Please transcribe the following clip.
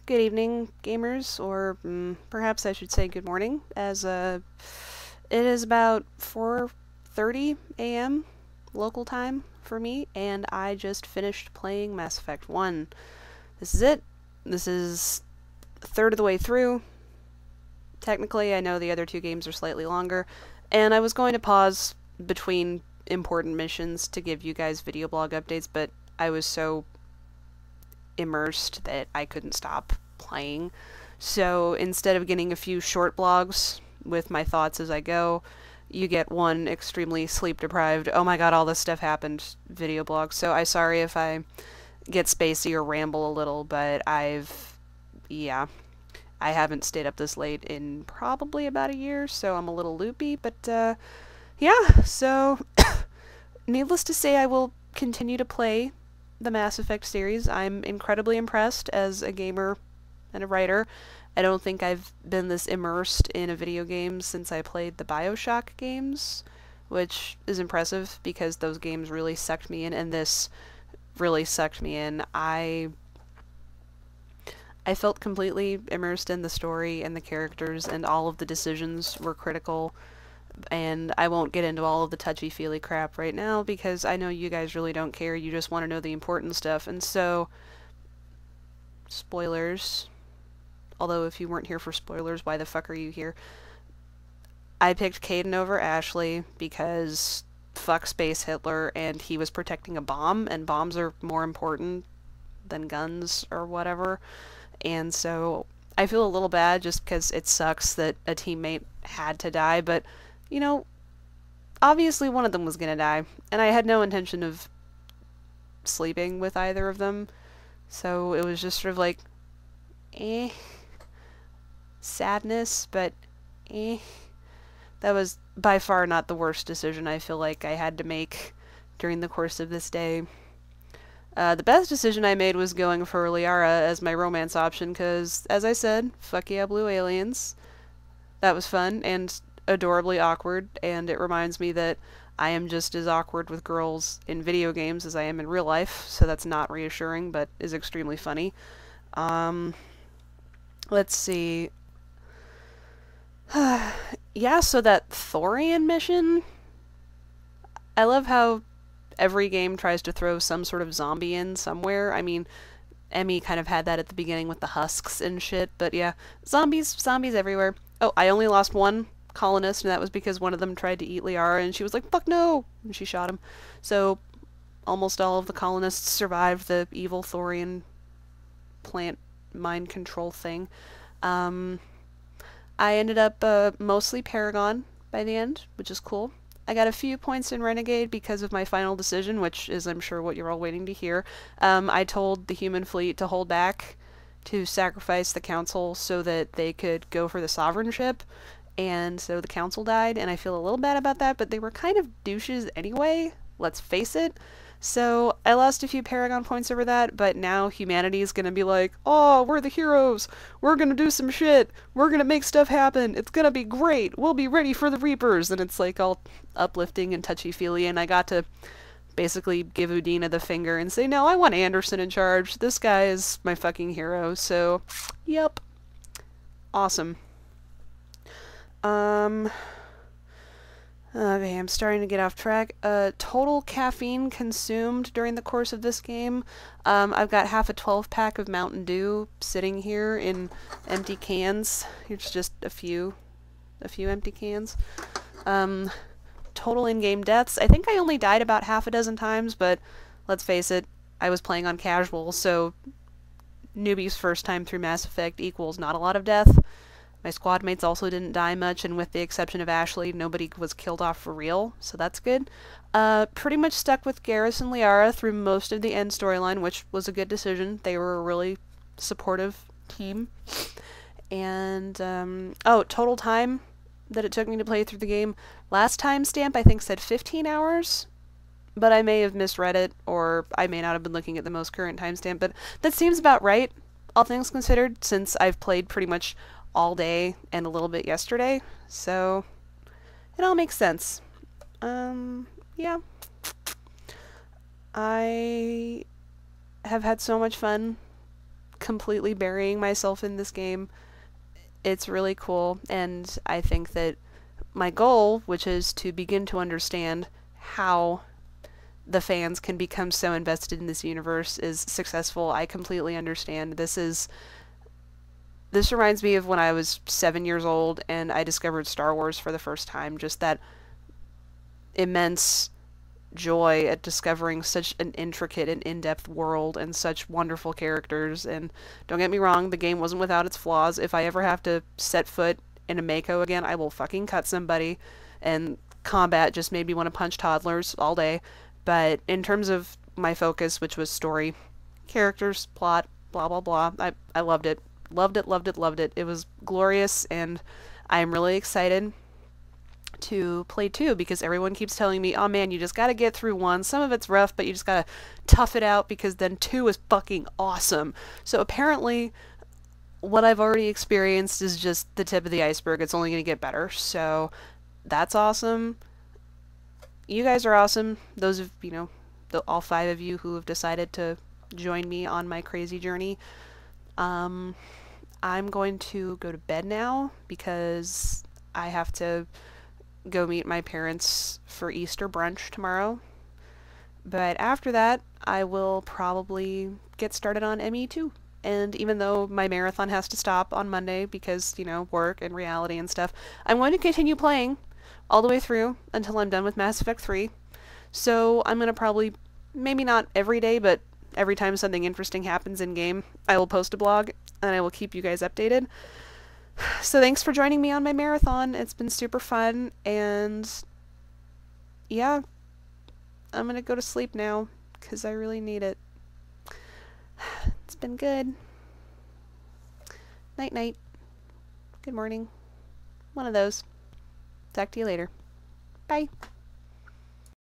good evening, gamers, or perhaps I should say good morning, as it is about 4:30 a.m. local time for me, and I just finished playing Mass Effect 1. This is it. This is a third of the way through. Technically, I know the other two games are slightly longer, and I was going to pause between important missions to give you guys video blog updates, but I was so immersed that I couldn't stop playing. So instead of getting a few short blogs with my thoughts as I go, you get one extremely sleep deprived, oh my god, all this stuff happened video blog. So I'm sorry if I get spacey or ramble a little, but I haven't stayed up this late in probably about a year, so I'm a little loopy, but yeah, so needless to say, I will continue to play the Mass Effect series. I'm incredibly impressed as a gamer and a writer. I don't think I've been this immersed in a video game since I played the BioShock games, which is impressive because those games really sucked me in, and this really sucked me in. I felt completely immersed in the story and the characters, and all of the decisions were critical. And I won't get into all of the touchy-feely crap right now because I know you guys really don't care. You just want to know the important stuff. And so, spoilers. Although if you weren't here for spoilers, why the fuck are you here? I picked Caden over Ashley because fuck Space Hitler, and he was protecting a bomb, and bombs are more important than guns or whatever. And so I feel a little bad just because it sucks that a teammate had to die, but you know, obviously one of them was gonna die, and I had no intention of sleeping with either of them, so it was just sort of like, sadness, but That was by far not the worst decision I feel like I had to make during the course of this day. The best decision I made was going for Liara as my romance option, because, as I said, fuck yeah, blue aliens. That was fun, and adorably awkward, and it reminds me that I am just as awkward with girls in video games as I am in real life, so that's not reassuring, but is extremely funny. Let's see. Yeah, so that Thorian mission, I love how every game tries to throw some sort of zombie in somewhere. I mean, Emmy kind of had that at the beginning with the husks and shit, but yeah, zombies everywhere. Oh, I only lost one colonist, and that was because one of them tried to eat Liara, and she was like, fuck no! And she shot him. So, almost all of the colonists survived the evil Thorian plant mind control thing. I ended up mostly Paragon by the end, which is cool. I got a few points in Renegade because of my final decision, which is, I'm sure, what you're all waiting to hear. I told the human fleet to hold back, to sacrifice the council so that they could go for the sovereign ship, and so the council died, and I feel a little bad about that, but they were kind of douches anyway, let's face it. So I lost a few Paragon points over that, but now humanity is gonna be like, oh, we're the heroes, we're gonna do some shit, we're gonna make stuff happen, it's gonna be great, we'll be ready for the Reapers, and it's like all uplifting and touchy-feely, and I got to basically give Udina the finger and say, no, I want Anderson in charge, this guy is my fucking hero, so, yep. Awesome. Okay, I'm starting to get off track. Total caffeine consumed during the course of this game. I've got half a 12-pack of Mountain Dew sitting here in empty cans. Here's just a few empty cans. Total in-game deaths. I think I only died about half a dozen times, but let's face it, I was playing on casual, so newbie's first time through Mass Effect equals not a lot of death. My squad mates also didn't die much, and with the exception of Ashley, nobody was killed off for real, so that's good. Pretty much stuck with Garrus and Liara through most of the end storyline, which was a good decision. They were a really supportive team. And, oh, total time that it took me to play through the game. Last timestamp, I think, said 15 hours, but I may have misread it, or I may not have been looking at the most current timestamp, but that seems about right, all things considered, since I've played pretty much all day and a little bit yesterday, so it all makes sense. Yeah. I have had so much fun completely burying myself in this game. It's really cool, and I think that my goal, which is to begin to understand how the fans can become so invested in this universe, is successful. I completely understand. This reminds me of when I was 7 years old and I discovered Star Wars for the first time. Just that immense joy at discovering such an intricate and in-depth world and such wonderful characters. And don't get me wrong, the game wasn't without its flaws. If I ever have to set foot in a Mako again, I will fucking cut somebody, and combat just made me want to punch toddlers all day. But in terms of my focus, which was story, characters, plot, blah blah blah, I loved it. Loved it, loved it, loved it. It was glorious, and I'm really excited to play 2, because everyone keeps telling me, oh man, you just gotta get through 1. Some of it's rough, but you just gotta tough it out, because then 2 is fucking awesome. So apparently, what I've already experienced is just the tip of the iceberg. It's only gonna get better, so that's awesome. You guys are awesome. Those of, all 5 of you who have decided to join me on my crazy journey. I'm going to go to bed now, because I have to go meet my parents for Easter brunch tomorrow. But after that, I will probably get started on ME2. And even though my marathon has to stop on Monday because, work and reality and stuff, I'm going to continue playing all the way through until I'm done with Mass Effect 3. So I'm going to probably, maybe not every day, but every time something interesting happens in-game, I will post a blog, and I will keep you guys updated. So thanks for joining me on my marathon. It's been super fun, and yeah, I'm gonna go to sleep now, because I really need it. It's been good. Night-night. Good morning. One of those. Talk to you later. Bye.